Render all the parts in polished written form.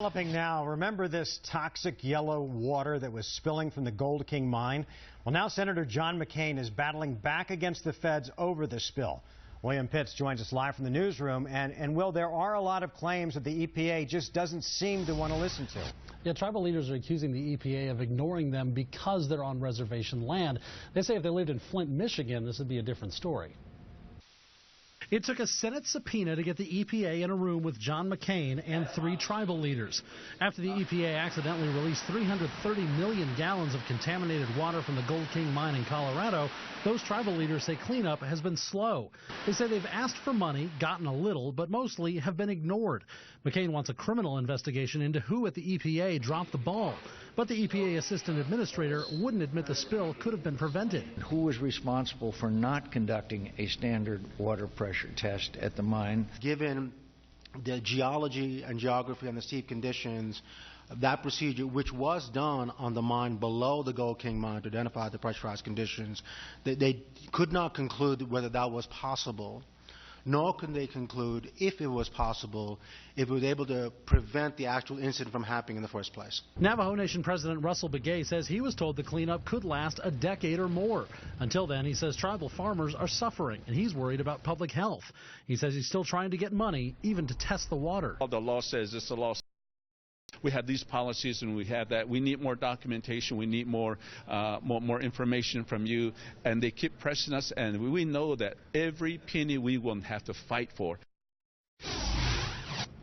Developing now, remember this toxic yellow water that was spilling from the Gold King mine? Well, now Senator John McCain is battling back against the feds over the spill. William Pitts joins us live from the newsroom. And Will, there are a lot of claims that the EPA just doesn't seem to want to listen to. Yeah, tribal leaders are accusing the EPA of ignoring them because they're on reservation land. They say if they lived in Flint, Michigan, this would be a different story. It took a Senate subpoena to get the EPA in a room with John McCain and 3 tribal leaders. After the EPA accidentally released 330 million gallons of contaminated water from the Gold King mine in Colorado, those tribal leaders say cleanup has been slow. They say they've asked for money, gotten a little, but mostly have been ignored. McCain wants a criminal investigation into who at the EPA dropped the ball. But the EPA assistant administrator wouldn't admit the spill could have been prevented. Who was responsible for not conducting a standard water pressure test at the mine? Given the geology and geography and the steep conditions, that procedure, which was done on the mine below the Gold King mine to identify the pressurized conditions, they could not conclude whether that was possible, nor could they conclude if it was possible, if it was able to prevent the actual incident from happening in the first place. Navajo Nation President Russell Begay says he was told the cleanup could last a decade or more. Until then, he says tribal farmers are suffering, and he's worried about public health. He says he's still trying to get money, even to test the water. The law says it's the law. We have these policies and we have that. We need more documentation. We need more information from you. And they keep pressing us, and we know that every penny we will have to fight for.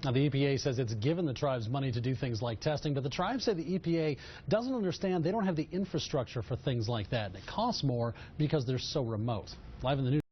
Now, the EPA says it's given the tribes money to do things like testing, but the tribes say the EPA doesn't understand they don't have the infrastructure for things like that. And it costs more because they're so remote. Live in the news.